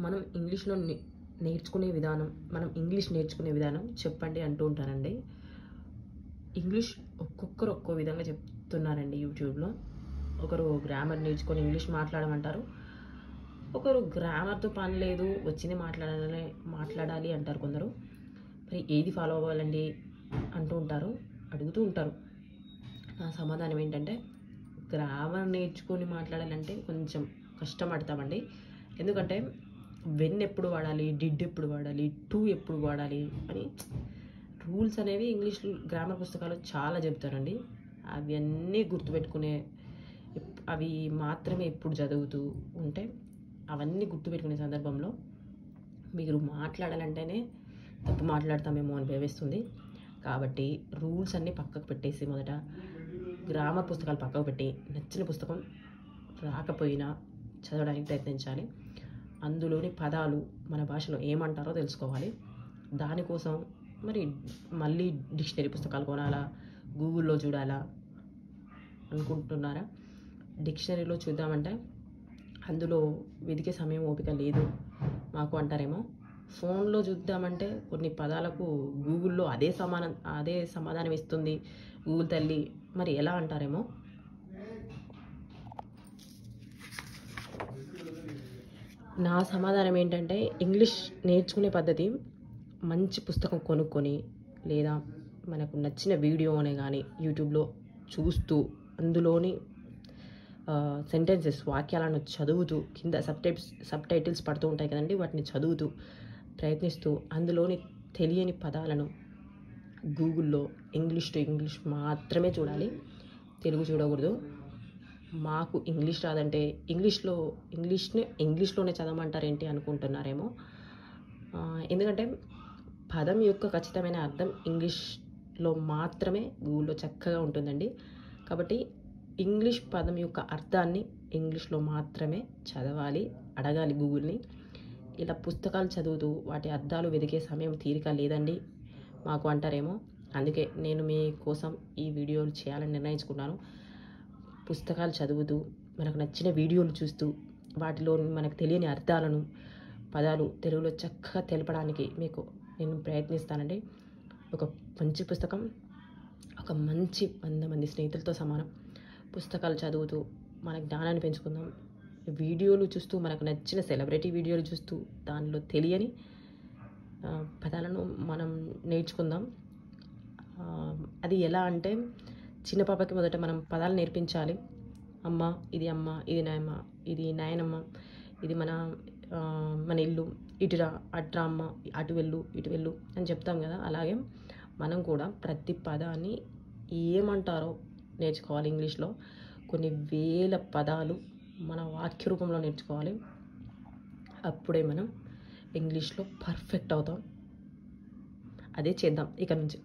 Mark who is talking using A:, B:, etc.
A: మనం ఇంగ్లీష్లో నేర్చుకునే విధానం, మనం ఇంగ్లీష్ నేర్చుకునే విధానం చెప్పండి అంటూ ఉంటారండి. ఇంగ్లీష్ ఒక్కొక్కరు ఒక్కో విధంగా చెప్తున్నారండి యూట్యూబ్లో. ఒకరు గ్రామర్ నేర్చుకొని ఇంగ్లీష్ మాట్లాడమంటారు, ఒకరు గ్రామర్తో పని లేదు వచ్చింది మాట్లాడాలి అంటారు కొందరు. మరి ఏది ఫాలో అవ్వాలండి అంటూ ఉంటారు, అడుగుతూ ఉంటారు. నా సమాధానం ఏంటంటే, గ్రామర్ నేర్చుకొని మాట్లాడాలంటే కొంచెం కష్టపడతామండి. ఎందుకంటే వెన్ ఎప్పుడు వాడాలి, డిడ్ ఎప్పుడు వాడాలి, టు ఎప్పుడు వాడాలి అని రూల్స్ అనేవి ఇంగ్లీష్ గ్రామర్ పుస్తకాలు చాలా చెప్తారండి. అవన్నీ గుర్తుపెట్టుకునే, అవి మాత్రమే ఎప్పుడు చదువుతూ ఉంటే అవన్నీ గుర్తుపెట్టుకునే సందర్భంలో మీరు మాట్లాడాలంటేనే తప్పు మాట్లాడతామేమో అని భయవేస్తుంది. కాబట్టి రూల్స్ అన్నీ పక్కకు పెట్టేసి మొదట గ్రామర్ పుస్తకాలు పక్కకు పెట్టి నచ్చిన పుస్తకం రాకపోయినా చదవడానికి ప్రయత్నించాలి. అందులోని పదాలు మన భాషలో ఏమంటారో తెలుసుకోవాలి. దానికోసం మరి మళ్ళీ డిక్షనరీ పుస్తకాలు కొనాలా, గూగుల్లో చూడాలా అనుకుంటున్నారా? డిక్షనరీలో చూద్దామంటే అందులో వెతికే సమయం ఓపిక లేదు మాకు అంటారేమో. ఫోన్లో చూద్దామంటే కొన్ని పదాలకు గూగుల్లో అదే సమాధానం ఇస్తుంది గూగుల్ తల్లి, మరి ఎలా అంటారేమో. నా సమాధానం ఏంటంటే, ఇంగ్లీష్ నేర్చుకునే పద్ధతి మంచి పుస్తకం కొనుక్కొని లేదా మనకు నచ్చిన వీడియోనే కానీ యూట్యూబ్లో చూస్తూ అందులోని సెంటెన్సెస్, వాక్యాలను చదువుతూ కింద సబ్ టైటిల్స్ పడుతూ ఉంటాయి కదండి, వాటిని చదువుతూ ప్రయత్నిస్తూ అందులోని తెలియని పదాలను గూగుల్లో ఇంగ్లీష్ టు ఇంగ్లీష్ మాత్రమే చూడాలి, తెలుగు చూడకూడదు. మాకు ఇంగ్లీష్ రాదంటే ఇంగ్లీష్లోనే చదవమంటారేంటి అనుకుంటున్నారేమో. ఎందుకంటే పదం యొక్క ఖచ్చితమైన అర్థం ఇంగ్లీష్లో మాత్రమే గూగుల్లో చక్కగా ఉంటుందండి. కాబట్టి ఇంగ్లీష్ పదం యొక్క అర్థాన్ని ఇంగ్లీష్లో మాత్రమే చదవాలి, అడగాలి గూగుల్ని. ఇలా పుస్తకాలు చదువుతూ వాటి అర్థాలు వెతికే సమయం తీరిక లేదండి మాకు అంటారేమో. అందుకే నేను మీ కోసం ఈ వీడియోలు చేయాలని నిర్ణయించుకున్నాను. పుస్తకాలు చదువుతూ మనకు నచ్చిన వీడియోలు చూస్తూ వాటిలో మనకు తెలియని అర్థాలను, పదాలు తెలుగులో చక్కగా తెలపడానికి మీకు నేను ప్రయత్నిస్తానండి. ఒక మంచి పుస్తకం ఒక మంచి 100 మంది స్నేహితులతో సమానం. పుస్తకాలు చదువుతూ మన జ్ఞానాన్ని పెంచుకుందాం. వీడియోలు చూస్తూ మనకు నచ్చిన సెలబ్రిటీ వీడియోలు చూస్తూ దానిలో తెలియని పదాలను మనం నేర్చుకుందాం. అది ఎలా అంటే, చిన్న పాపకి మొదట మనం పదాలు నేర్పించాలి. అమ్మ, ఇది నాయమ్మ, ఇది నాయనమ్మ, ఇది మన ఇల్లు, ఇటురా అట్రా అమ్మ, అటు వెళ్ళు ఇటు వెళ్ళు అని చెప్తాం కదా. అలాగే మనం కూడా ప్రతి పదాన్ని ఏమంటారో నేర్చుకోవాలి. ఇంగ్లీష్లో కొన్ని వేల పదాలు మన వాక్య రూపంలో నేర్చుకోవాలి. అప్పుడే మనం ఇంగ్లీష్లో పర్ఫెక్ట్ అవుతాం. అదే చేద్దాం ఇక నుంచి.